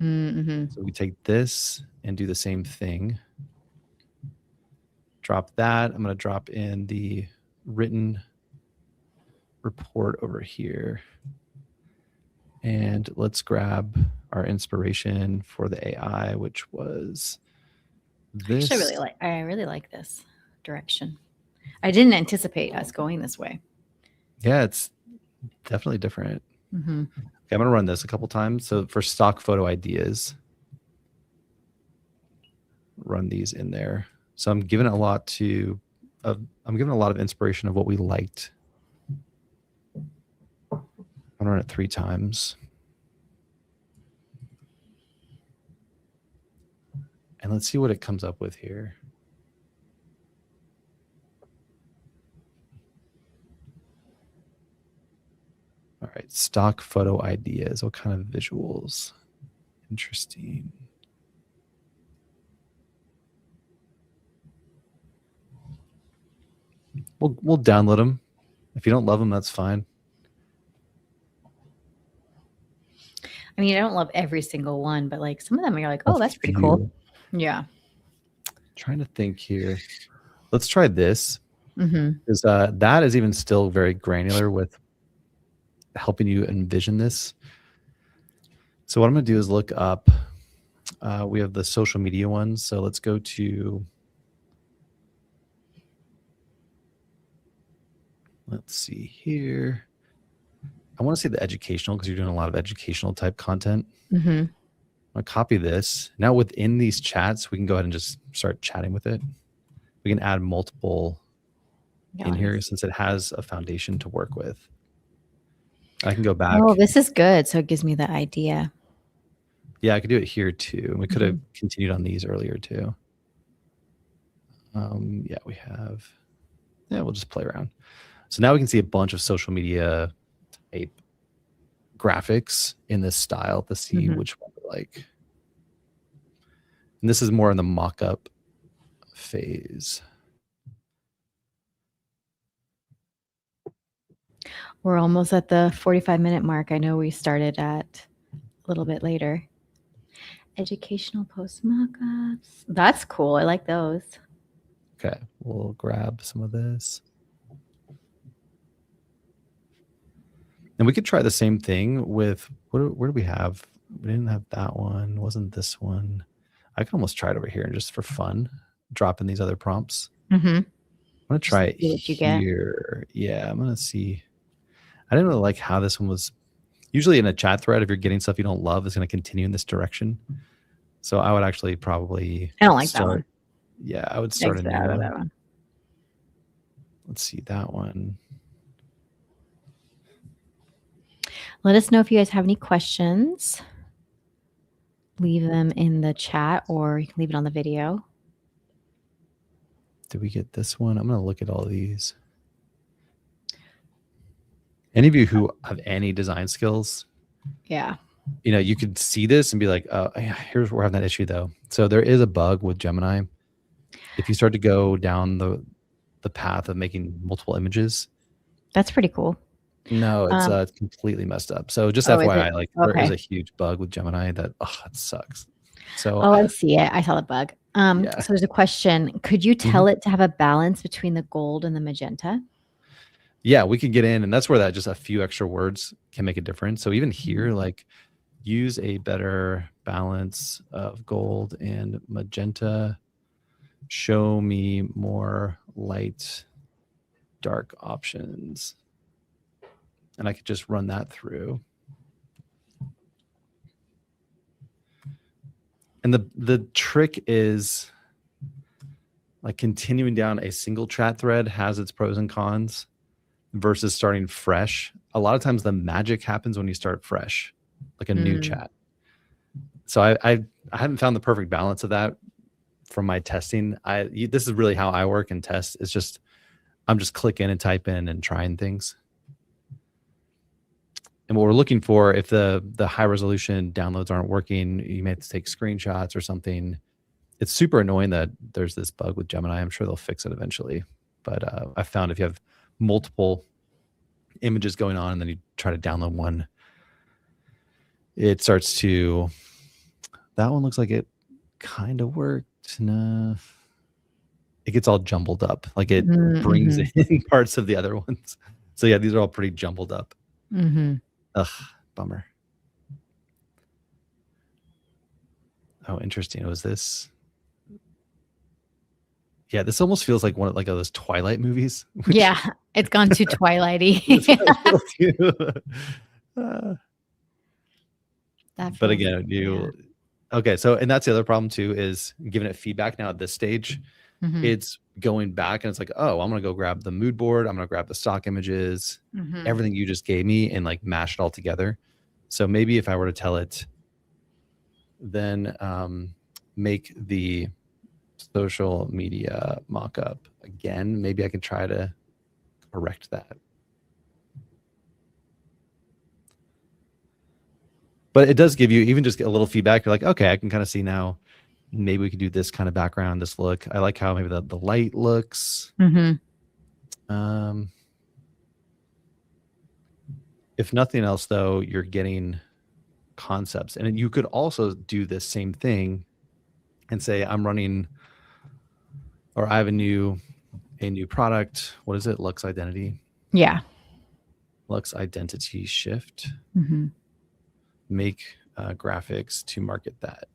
Mm-hmm. So we take this and do the same thing. Drop that. I'm going to drop in the written report over here. And let's grab our inspiration for the AI, which was this. Actually, I really like this direction. I didn't anticipate us going this way. Yeah, it's definitely different. Mm-hmm. Okay, I'm going to run this a couple times. So for stock photo ideas, run these in there. So I'm giving a lot of inspiration of what we liked. I'm gonna run it 3 times. And let's see what it comes up with here. All right, stock photo ideas. What kind of visuals? Interesting. We'll download them. If you don't love them, that's fine. I mean, I don't love every single one, but like some of them you're like, oh, that's pretty cool. Yeah. Trying to think here. Let's try this. Mm-hmm. Because that is even still very granular with helping you envision this. So what I'm going to do is look up. We have the social media ones. So let's go to. Let's see here. I want to say the educational because you're doing a lot of educational type content. Mm-hmm. I'm going to copy this. Now within these chats, we can go ahead and just start chatting with it. We can add multiple in here since it has a foundation to work with. I can go back. Oh, this is good. So it gives me the idea. Yeah, I could do it here too. We could have continued on these earlier too. Yeah, we have. Yeah, we'll just play around. So now we can see a bunch of social media type graphics in this style to see which one we like. And this is more in the mock-up phase. We're almost at the 45-minute mark. I know we started at a little bit later. Educational post mockups. That's cool. I like those. Okay, we'll grab some of this. And we could try the same thing with, where do we have? We didn't have that one. Wasn't this one? I could almost try it over here just for fun, drop in these other prompts. Mm-hmm. I'm going to try it what you get. here. Yeah, I'm going to see. I didn't really like how this one was. Usually in a chat thread, if you're getting stuff you don't love, it's going to continue in this direction. So I would actually probably. I don't like that one. Yeah, I would start a new out of one. that one. Let's see that one. Let us know if you guys have any questions. Leave them in the chat or you can leave it on the video. Did we get this one? I'm going to look at all of these. Any of you who have any design skills, yeah, you could see this and be like, oh, yeah, here's where we're having that issue though. So there is a bug with Gemini. If you start to go down the path of making multiple images. That's pretty cool. No, it's completely messed up. So just Oh, is it? FYI, like there is Okay. a huge bug with Gemini that it sucks. So Oh, I see it. I saw the bug. yeah. So there's a question. Could you Mhm. tell it to have a balance between the gold and the magenta? Yeah, we could get in, and that's where that just a few extra words can make a difference. So even here, like use a better balance of gold and magenta. Show me more light, dark options. And I could just run that through. And the trick is like continuing down a single chat thread has its pros and cons versus starting fresh. A lot of times the magic happens when you start fresh, like a new chat. So I haven't found the perfect balance of that from my testing. This is really how I work and test. It's just I'm just clicking and type in and trying things. And what we're looking for, if the high resolution downloads aren't working, you may have to take screenshots or something. It's super annoying that there's this bug with Gemini. I'm sure they'll fix it eventually. But I found if you have multiple images going on and then you try to download one, it starts to, that one looks like it kind of worked. No, it gets all jumbled up. Like it brings in parts of the other ones. So yeah, these are all pretty jumbled up. Ugh, bummer. Oh, interesting. Was this? Yeah, this almost feels like one of those Twilight movies. Yeah, it's gone too Twilighty. But again, okay. So, and that's the other problem too, is giving it feedback now at this stage. It's going back and it's like, oh, I'm going to go grab the mood board. I'm going to grab the stock images, everything you just gave me, and like mash it all together. So maybe if I were to tell it, then make the social media mockup again, maybe I can try to correct that. But it does give you even just a little feedback. You're like, okay, I can kind of see now. Maybe we could do this kind of background, this look. I like how maybe the light looks. If nothing else, though, you're getting concepts. And you could also do this same thing and say, I'm running, or I have a new product. What is it? Lux Identity. Yeah. Lux Identity Shift. Make graphics to market that.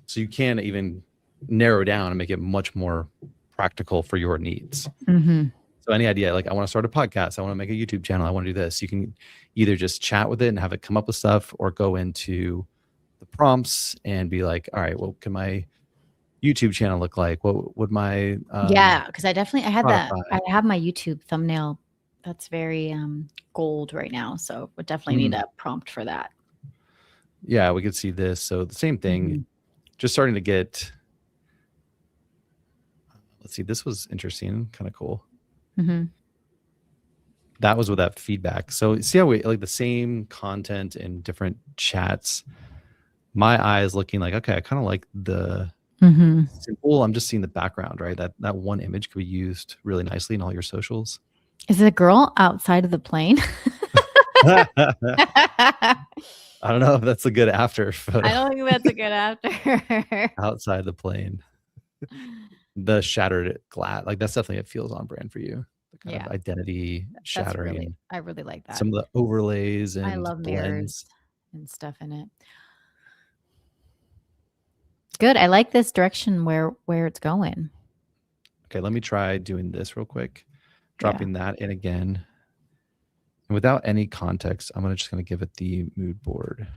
So you can even narrow down and make it much more practical for your needs. So any idea, like I want to start a podcast, I want to make a YouTube channel, I want to do this. You can either just chat with it and have it come up with stuff, or go into the prompts and be like, all right, what can my YouTube channel look like? What would my yeah, because I had that. Spotify? I have my YouTube thumbnail that's very gold right now, so would definitely need a prompt for that. Yeah, we could see this. So the same thing, just starting to get. Let's see, this was interesting, kind of cool. That was with that feedback. So see how we like the same content in different chats. My eye is looking like, okay, I kind of like the simple. I'm just seeing the background, right? That one image could be used really nicely in all your socials. Is it a girl outside of the plane? I don't know if that's a good after photo. I don't think that's a good after. Outside the plane. The shattered glass, like that's definitely, it feels on brand for you. The kind of identity shattering. I really like that. Some of the overlays and I love blends mirrors and stuff in it. Good. I like this direction where it's going. Okay, let me try doing this real quick. Dropping that in again. And without any context, I'm just going to give it the mood board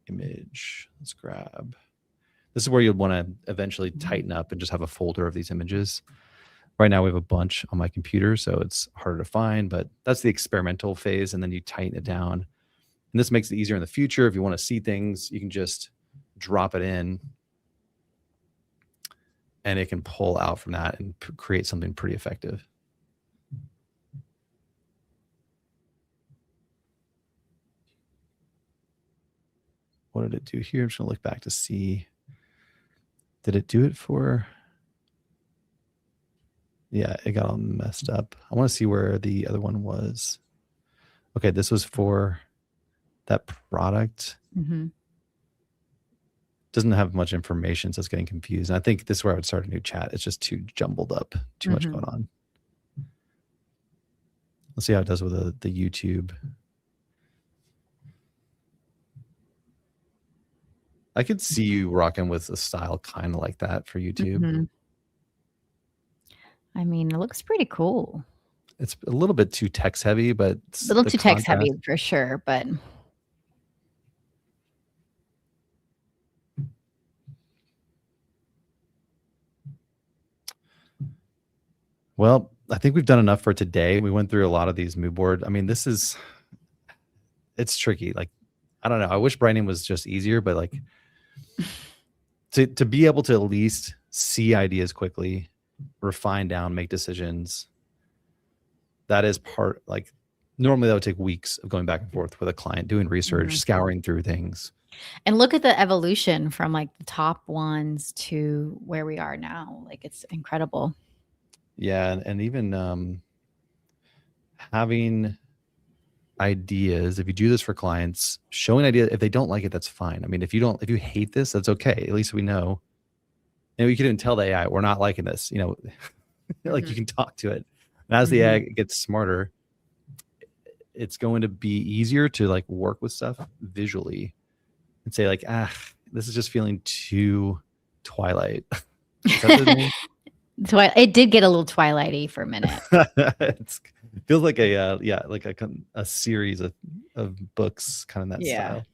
image. Let's grab. This is where you'd want to eventually tighten up and just have a folder of these images. Right now we have a bunch on my computer, so it's harder to find, but that's the experimental phase, and then you tighten it down. And this makes it easier in the future. If you want to see things, you can just drop it in, and it can pull out from that and create something pretty effective. What did it do here? I'm just going to look back to see. Did it do it for? Yeah, it got all messed up. I want to see where the other one was. Okay, this was for that product. Mm-hmm. Doesn't have much information, so it's getting confused. And I think this is where I would start a new chat. It's just too jumbled up, too much going on. Let's see how it does with the YouTube. I could see you rocking with a style kind of like that for YouTube. Mm-hmm. I mean, it looks pretty cool. It's a little bit too text heavy, but A little too text heavy for sure, but well, I think we've done enough for today. We went through a lot of these mood board. I mean, it's tricky. Like, I don't know. I wish branding was just easier, but like to be able to at least see ideas quickly, refine down, make decisions. That is part, like normally that would take weeks of going back and forth with a client, doing research, scouring through things. And look at the evolution from like the top ones to where we are now. Like, it's incredible. Yeah. And even having ideas, if you do this for clients, showing ideas, if they don't like it, that's fine. I mean, if you hate this, that's okay. At least we know. And we can even tell the AI, we're not liking this, like you can talk to it. And as the AI gets smarter, it's going to be easier to like work with stuff visually and say like, this is just feeling too Twilight. So it did get a little Twilighty for a minute. It feels like a series of books kind of that style.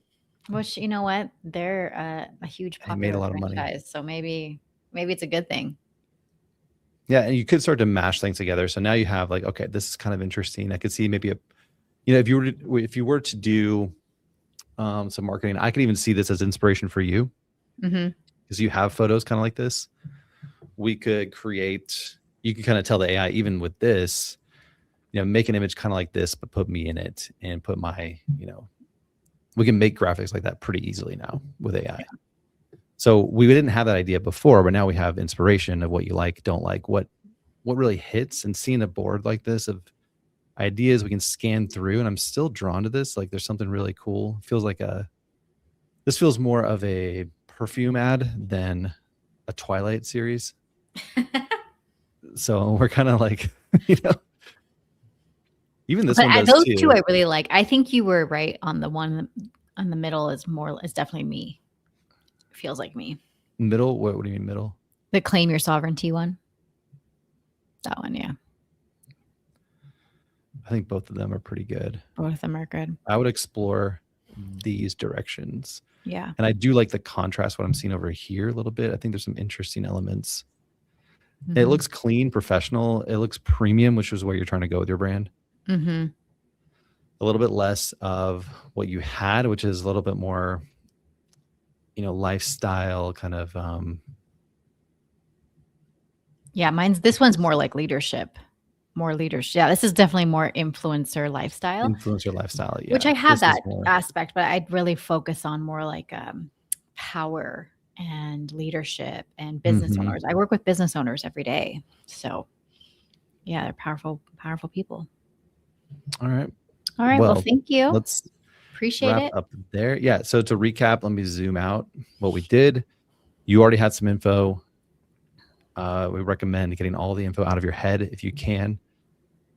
Which, you know what? They're a huge popular made a lot of money. So maybe it's a good thing. Yeah, and you could start to mash things together. So now you have like, okay, this is kind of interesting. I could see maybe if you were to do some marketing, I could even see this as inspiration for you because you have photos kind of like this. We could you could kind of tell the AI, even with this, make an image kind of like this, but put me in it and put my, we can make graphics like that pretty easily now with AI. Yeah. So we didn't have that idea before, but now we have inspiration of what you like, don't like, what really hits, and seeing a board like this of ideas we can scan through. And I'm still drawn to this. Like there's something really cool. It feels like this feels more of a perfume ad than a Twilight series. So we're kind of like, even this one does those too. Two I really like. I think you were right on the one on the middle is definitely me. Feels like me. Middle? What do you mean middle? The claim your sovereignty one. That one, yeah. I think both of them are pretty good. Both of them are good. I would explore these directions. Yeah. And I do like the contrast, what I'm seeing over here a little bit. I think there's some interesting elements. It looks clean, professional. It looks premium, which is where you're trying to go with your brand. A little bit less of what you had, which is a little bit more, lifestyle kind of. Yeah, this one's more like leadership. More leadership. Yeah, this is definitely more influencer lifestyle. Yeah. Which I have that aspect, but I'd really focus on more like power and leadership and business owners. I work with business owners every day. So yeah, they're powerful people. All right. Well, thank you. Let's appreciate wrap it up there. Yeah. So to recap, let me zoom out what we did. You already had some info. We recommend getting all the info out of your head if you can.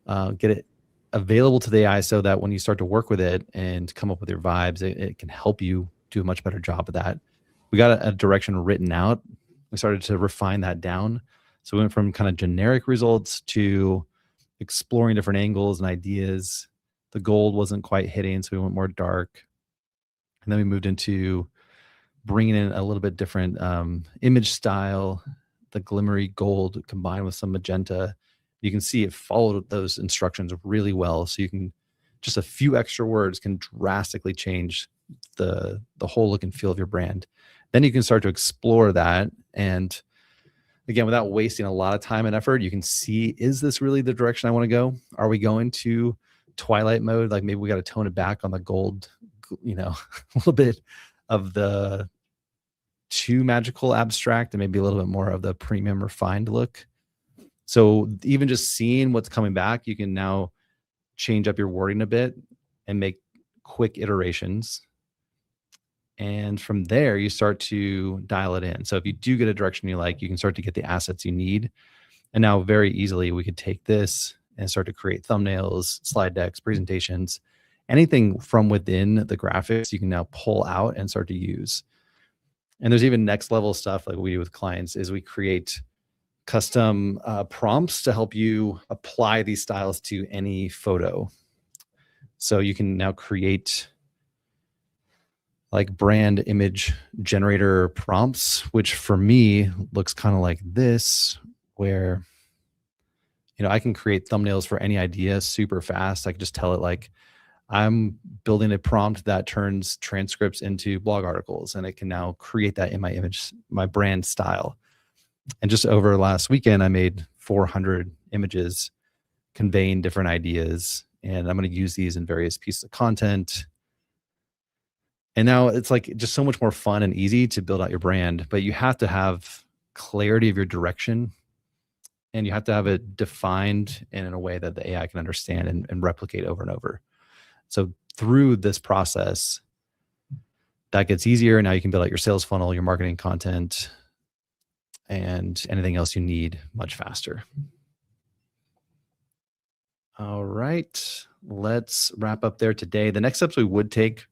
Get it available to the AI so that when you start to work with it and come up with your vibes, it can help you do a much better job of that. We got a direction written out. We started to refine that down. So we went from kind of generic results to exploring different angles and ideas. The gold wasn't quite hitting, so we went more dark. And then we moved into bringing in a little bit different image style, the glimmery gold combined with some magenta. You can see it followed those instructions really well. So you can, just a few extra words can drastically change the whole look and feel of your brand. Then you can start to explore that. And again, without wasting a lot of time and effort, you can see, is this really the direction I want to go? Are we going to Twilight mode? Like maybe we got to tone it back on the gold, a little bit of the too magical abstract and maybe a little bit more of the premium refined look. So even just seeing what's coming back, you can now change up your wording a bit and make quick iterations. And from there, you start to dial it in. So if you do get a direction you like, you can start to get the assets you need. And now very easily, we could take this and start to create thumbnails, slide decks, presentations, anything from within the graphics you can now pull out and start to use. And there's even next level stuff like we do with clients is we create custom prompts to help you apply these styles to any photo. So you can now create like brand image generator prompts, which for me looks kind of like this, where, you know, I can create thumbnails for any idea super fast. I can just tell it like, I'm building a prompt that turns transcripts into blog articles, and it can now create that in my image, my brand style. And just over last weekend, I made 400 images conveying different ideas, and I'm going to use these in various pieces of content. And now it's like just so much more fun and easy to build out your brand, but you have to have clarity of your direction, and you have to have it defined and in a way that the AI can understand and replicate over and over. So through this process, that gets easier. Now you can build out your sales funnel, your marketing content, and anything else you need much faster. All right, let's wrap up there today. The next steps we would take,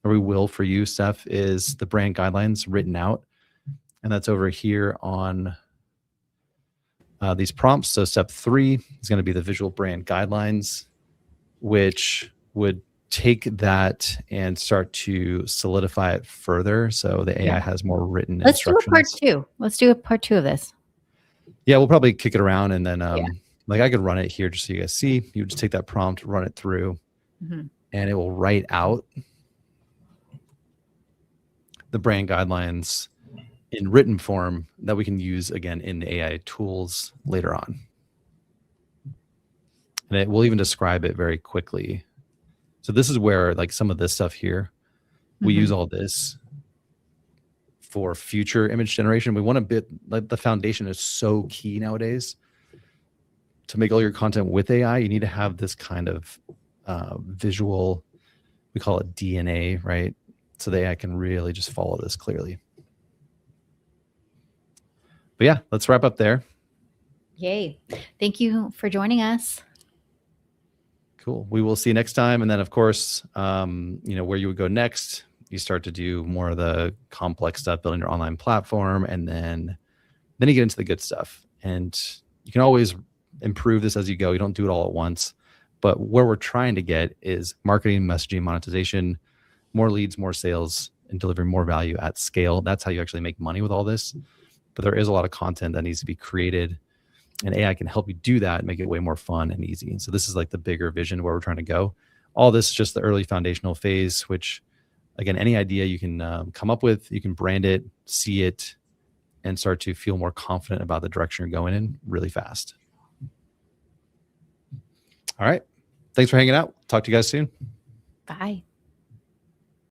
or we will for you, Steph, is the brand guidelines written out. And that's over here on these prompts. So step 3 is going to be the visual brand guidelines, which would take that and start to solidify it further. So the AI has more written instructions. Do a part 2. Let's do a part 2 of this. Yeah, we'll probably kick it around, and then like I could run it here just so you guys see. You would just take that prompt, run it through, and it will write out the brand guidelines in written form that we can use again in the AI tools later on. And it will even describe it very quickly. So this is where like some of this stuff here, we use all this for future image generation. We want like the foundation is so key nowadays. To make all your content with AI, you need to have this kind of visual, we call it DNA, right? So the AI can really just follow this clearly. But yeah, let's wrap up there. Yay. Thank you for joining us. Cool. We will see you next time. And then of course, you know, where you would go next, you start to do more of the complex stuff, building your online platform. And then you get into the good stuff, and you can always improve this as you go. You don't do it all at once, but where we're trying to get is marketing, messaging, monetization, more leads, more sales, and delivering more value at scale. That's how you actually make money with all this. But there is a lot of content that needs to be created, and AI can help you do that and make it way more fun and easy. And so this is like the bigger vision where we're trying to go. All this is just the early foundational phase, which again, any idea you can come up with, you can brand it, see it, and start to feel more confident about the direction you're going in really fast. All right. Thanks for hanging out. Talk to you guys soon. Bye.